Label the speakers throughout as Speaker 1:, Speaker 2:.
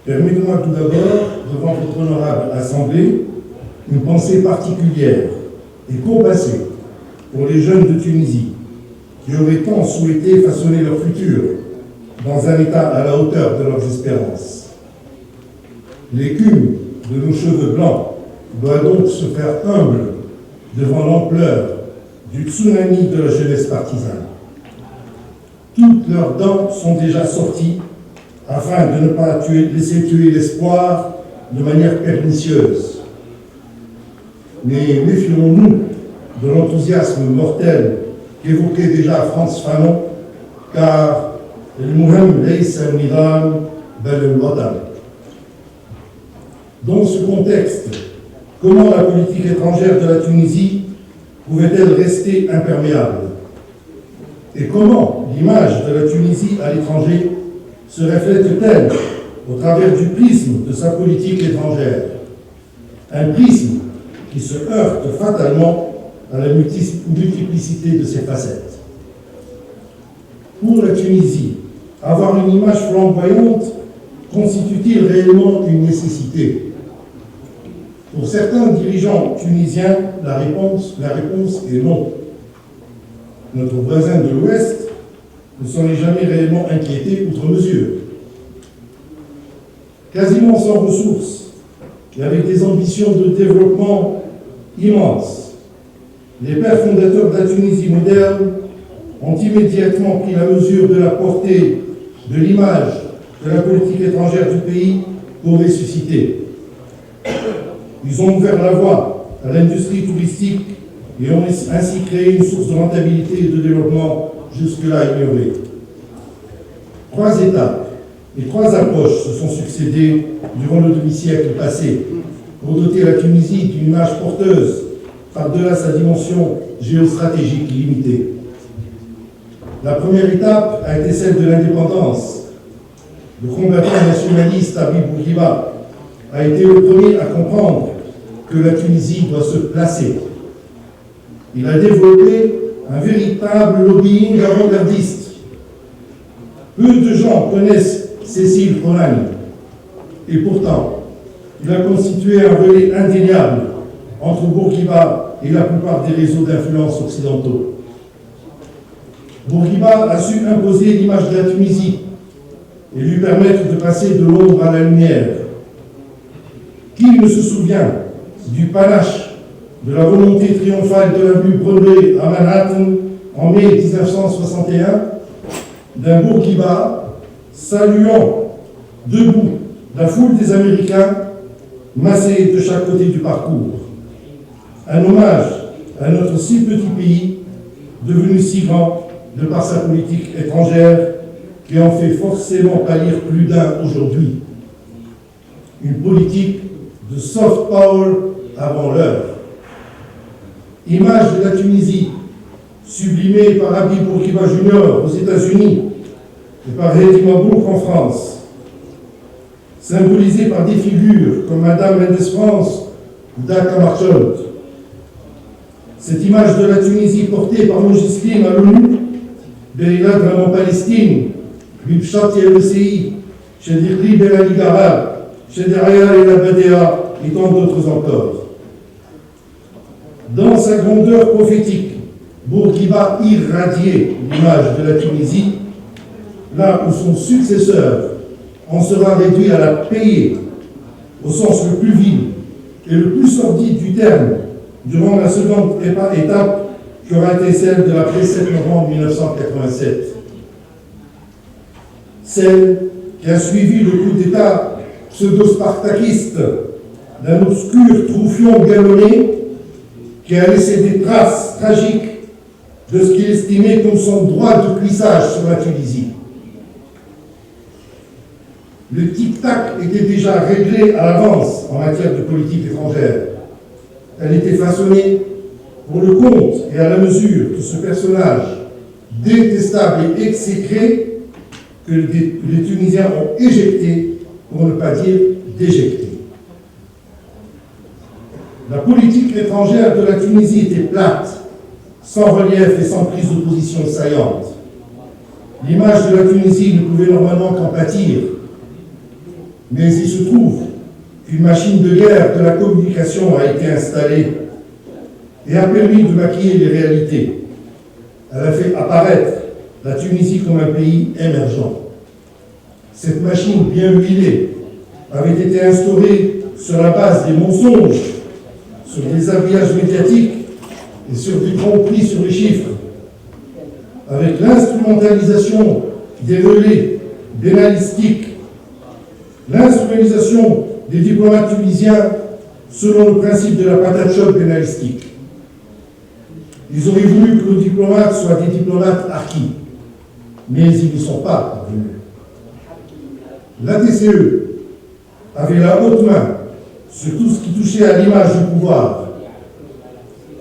Speaker 1: Permettez-moi tout d'abord, devant votre honorable Assemblée, une pensée particulière et compassée pour les jeunes de Tunisie qui auraient tant souhaité façonner leur futur dans un état à la hauteur de leurs espérances. L'écume de nos cheveux blancs doit donc se faire humble devant l'ampleur du tsunami de la jeunesse partisane. Toutes leurs dents sont déjà sorties afin de ne pas laisser tuer l'espoir de manière pernicieuse. Mais méfions-nous de l'enthousiasme mortel qu'évoquait déjà Frantz Fanon, car المهم ليس النظام بل الوطن. Dans ce contexte, comment la politique étrangère de la Tunisie pouvait-elle rester imperméable? Et comment l'image de la Tunisie à l'étranger se reflète-t-elle au travers du prisme de sa politique étrangère? Un prisme qui se heurte fatalement à la multiplicité de ses facettes. Pour la Tunisie, avoir une image flamboyante constitue-t-il réellement une nécessité? Pour certains dirigeants tunisiens, la réponse est non. Notre voisin de l'Ouest ne s'en est jamais réellement inquiété outre mesure. Quasiment sans ressources et avec des ambitions de développement immenses, les pères fondateurs de la Tunisie moderne ont immédiatement pris la mesure de la portée de l'image de la politique étrangère du pays pour ressusciter. Ils ont ouvert la voie à l'industrie touristique et ont ainsi créé une source de rentabilité et de développement jusque-là ignorée. 3 étapes et 3 approches se sont succédées durant le demi-siècle passé pour doter la Tunisie d'une image porteuse par-delà sa dimension géostratégique limitée. La première étape a été celle de l'indépendance. Le combattant nationaliste Habib Bourguiba a été le premier à comprendre que la Tunisie doit se placer. Il a développé un véritable lobbying avant-gardiste. Peu de gens connaissent Cécile Konani, et pourtant, il a constitué un relais indéniable entre Bourguiba et la plupart des réseaux d'influence occidentaux. Bourguiba a su imposer l'image de la Tunisie et lui permettre de passer de l'ombre à la lumière. Qui ne se souvient du panache de la volonté triomphale de l'avenue Broadway à Manhattan en mai 1961, d'un Bourguiba saluant debout la foule des Américains massés de chaque côté du parcours. Un hommage à notre si petit pays, devenu si grand de par sa politique étrangère, qui en fait forcément pâlir plus d'un aujourd'hui. Une politique de soft power avant l'heure. Image de la Tunisie, sublimée par Habib Bourguiba Jr. aux États-Unis et par Hedi Mabouk en France, symbolisée par des figures comme Madame Mendes France ou Daka Marchand. Cette image de la Tunisie portée par Mogislim à l'ONU, Beïla en Palestine, Bibchat et LCI, Chedirli de la Ligue arabe, Chediraya et la BDA et tant d'autres encore. Dans sa grandeur prophétique, Bourguiba irradiait l'image de la Tunisie, là où son successeur en sera réduit à la payer, au sens le plus vil et le plus sordide du terme, durant la seconde étape qui aura été celle de l'après-7 novembre 1987. Celle qui a suivi le coup d'État pseudo-spartakiste d'un obscur troufion galonné qui a laissé des traces tragiques de ce qu'il estimait comme son droit de cuissage sur la Tunisie. Le tic-tac était déjà réglé à l'avance en matière de politique étrangère. Elle était façonnée pour le compte et à la mesure de ce personnage détestable et exécré que les Tunisiens ont éjecté, pour ne pas dire déjecté. La politique étrangère de la Tunisie était plate, sans relief et sans prise de position saillante. L'image de la Tunisie ne pouvait normalement qu'en pâtir. Mais il se trouve qu'une machine de guerre de la communication a été installée et a permis de maquiller les réalités. Elle a fait apparaître la Tunisie comme un pays émergent. Cette machine bien huilée avait été instaurée sur la base des mensonges, sur des habillages médiatiques et sur des grands prix sur les chiffres, avec l'instrumentalisation des relais bénalistiques, l'instrumentalisation des diplomates tunisiens selon le principe de la patate chaude pénalistique. Ils auraient voulu que nos diplomates soient des diplomates acquis, mais ils ne sont pas parvenus. La TCE avait la haute main sur tout ce qui touchait à l'image du pouvoir.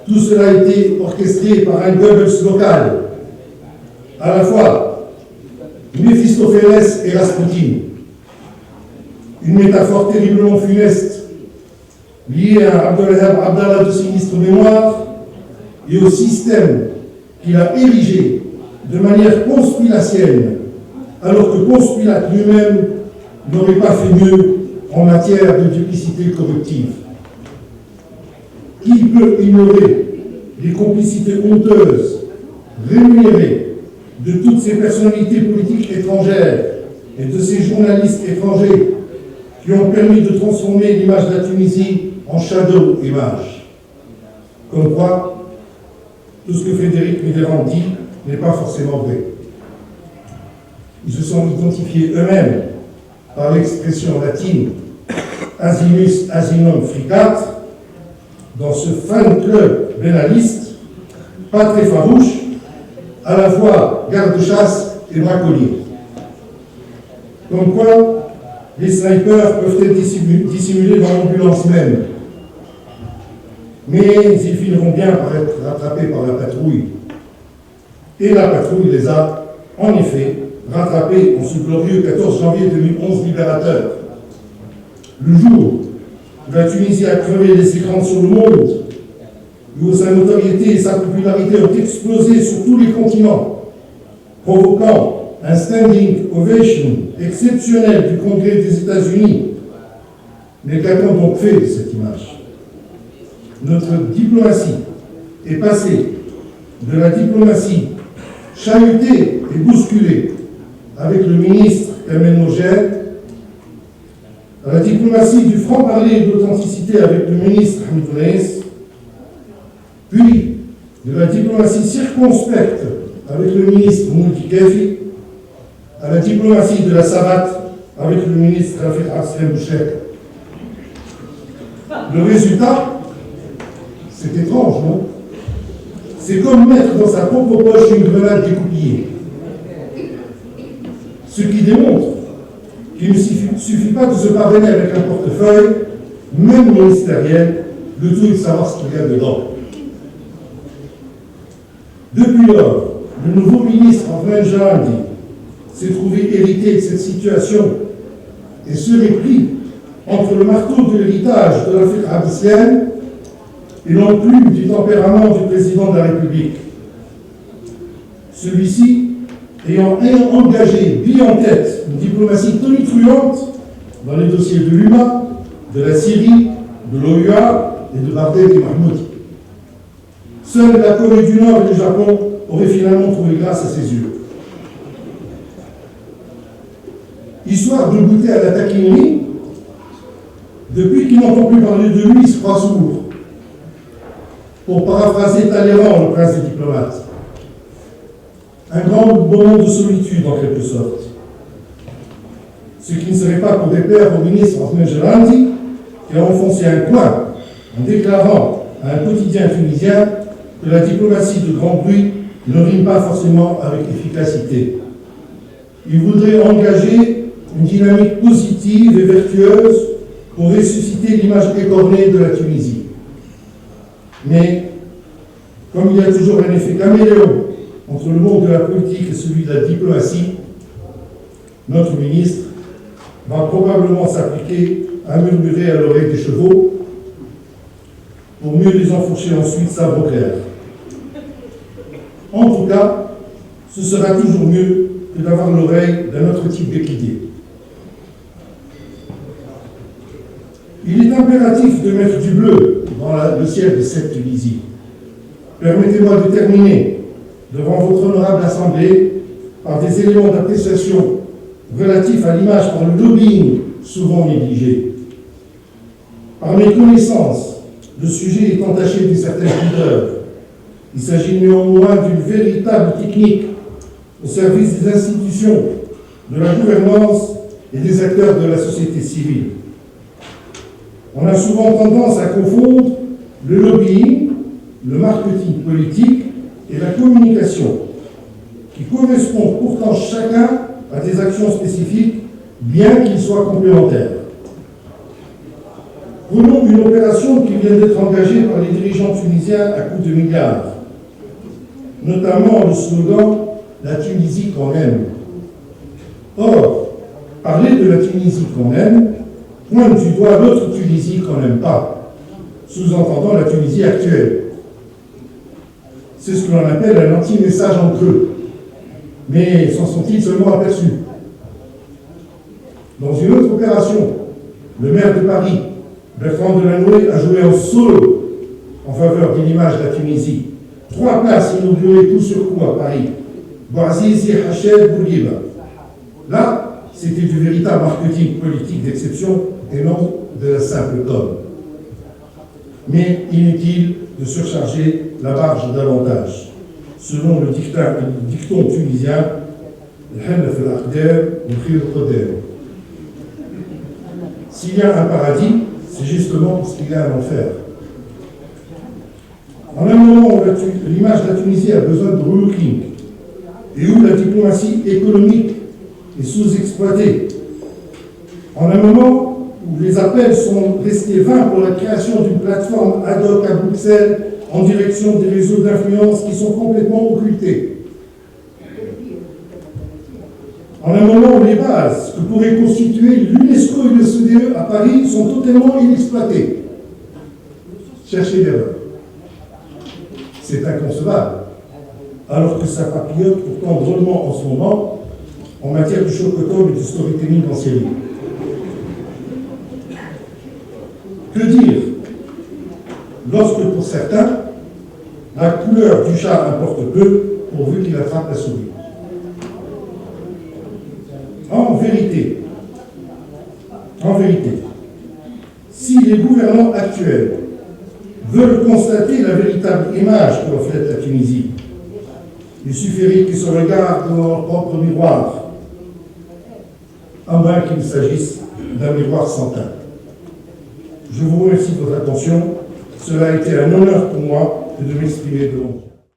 Speaker 1: Tout cela a été orchestré par un Goebbels local, à la fois Méphistophélès et Rasputin. Une métaphore terriblement funeste, liée à Abdallah de sinistre mémoire et au système qu'il a érigé de manière conspiracienne, alors que Ponce Pilate lui-même n'aurait pas fait mieux en matière de duplicité corruptive. Qui peut ignorer les complicités honteuses, rémunérées de toutes ces personnalités politiques étrangères et de ces journalistes étrangers qui ont permis de transformer l'image de la Tunisie en shadow image. Comme quoi, tout ce que Frédéric Mitterrand dit n'est pas forcément vrai. Ils se sont identifiés eux-mêmes par l'expression latine Asimus asinum fricat dans ce fan club bénaliste, pas très farouche, à la fois garde-chasse et braconnelier. Comme quoi, les snipers peuvent être dissimulés dans l'ambulance même. Mais ils finiront bien par être rattrapés par la patrouille. Et la patrouille les a, en effet, rattrapés en ce glorieux 14 janvier 2011 libérateur. Le jour où la Tunisie a crevé les écrans sur le monde, où sa notoriété et sa popularité ont explosé sur tous les continents, provoquant un standing ovation exceptionnel du Congrès des États-Unis. Mais qu'a-t-on donc fait de cette image? Notre diplomatie est passée de la diplomatie chahutée et bousculée avec le ministre Kamel Nogel à la diplomatie du franc-parler et de l'authenticité avec le ministre Hamid Ounès, puis de la diplomatie circonspecte avec le ministre Moulki Kefi, à la diplomatie de la savate avec le ministre Rafik Asrem Bouchek. Le résultat, c'est étrange, non? C'est comme mettre dans sa propre poche une grenade découpillée. Ce qui démontre qu'il ne suffit pas de se parrainer avec un portefeuille, même ministériel, le tout est de savoir ce qu'il y a dedans. Depuis lors, le nouveau ministre Ahmed Jalandi s'est trouvé hérité de cette situation et serait pris entre le marteau de l'héritage de l'Afrique abyssinienne et l'enclume du tempérament du président de la République. Celui-ci ayant engagé bien en tête une diplomatie tonitruante dans les dossiers de l'UMA, de la Syrie, de l'OUA et de Bardel et Mahmoud. Seule la Corée du Nord et le Japon auraient finalement trouvé grâce à ses yeux. Histoire de goûter à la taquinerie, depuis qu'il n'entend plus parler de lui, il se croit sourd. Pour paraphraser Talleyrand, le prince des diplomates. Un grand moment de solitude, en quelque sorte. Ce qui ne serait pas pour déplaire au ministre Ahmed Jalandi, qui a enfoncé un coin en déclarant à un quotidien tunisien que la diplomatie de grand bruit ne rime pas forcément avec efficacité. Il voudrait engager une dynamique positive et vertueuse pour ressusciter l'image écornée de la Tunisie. Mais, comme il y a toujours un effet caméléon entre le monde de la politique et celui de la diplomatie, notre ministre va probablement s'appliquer à murmurer à l'oreille des chevaux pour mieux les enfourcher ensuite sabre au clair. En tout cas, ce sera toujours mieux que d'avoir l'oreille d'un autre type d'équidier. Il est impératif de mettre du bleu dans le ciel de cette Tunisie. Permettez-moi de terminer devant votre honorable Assemblée par des éléments d'appréciation relatifs à l'image par le lobbying souvent négligé. Par mes connaissances, le sujet est entaché d'une certaine pudeur. Il s'agit néanmoins d'une véritable technique au service des institutions, de la gouvernance et des acteurs de la société civile. On a souvent tendance à confondre le lobbying, le marketing politique et la communication, qui correspondent pourtant chacun à des actions spécifiques, bien qu'ils soient complémentaires. Prenons une opération qui vient d'être engagée par les dirigeants tunisiens à coups de milliards, notamment le slogan « La Tunisie qu'on aime ». Or, parler de la Tunisie qu'on aime pointe du doigt l'autre Tunisie qu'on n'aime pas, sous-entendant la Tunisie actuelle. C'est ce que l'on appelle un anti-message en creux. Mais s'en sont-ils seulement aperçus? Dans une autre opération, le maire de Paris, Bertrand Delanoë, a joué en solo en faveur de l'image de la Tunisie. 3 places inaugurées coup sur coup à Paris. Bouazizi, Hached, Bourguiba. Là, c'était du véritable marketing politique d'exception et non de la simple com. Mais inutile de surcharger la barge davantage. Selon le dicton tunisien, s'il y a un paradis, c'est justement parce qu'il y a un enfer. En un moment où l'image de la Tunisie a besoin de relooking et où la diplomatie économique est sous-exploitée, en un moment où les appels sont restés vains pour la création d'une plateforme ad hoc à Bruxelles en direction des réseaux d'influence qui sont complètement occultés, en un moment où les bases que pourraient constituer l'UNESCO et le CDE à Paris sont totalement inexploitées. Cherchez l'erreur. C'est inconcevable, alors que ça papillote pourtant drôlement en ce moment en matière de chocolat et de storytelling en série. Que dire lorsque, pour certains, la couleur du chat importe peu pourvu qu'il attrape la souris? En vérité, si les gouvernants actuels veulent constater la véritable image que reflète la Tunisie, il suffirait qu'ils se regardent dans leur propre miroir, à moins qu'il s'agisse d'un miroir sans teint. Je vous remercie de votre attention. Cela a été un honneur pour moi de m'exprimer devant vous.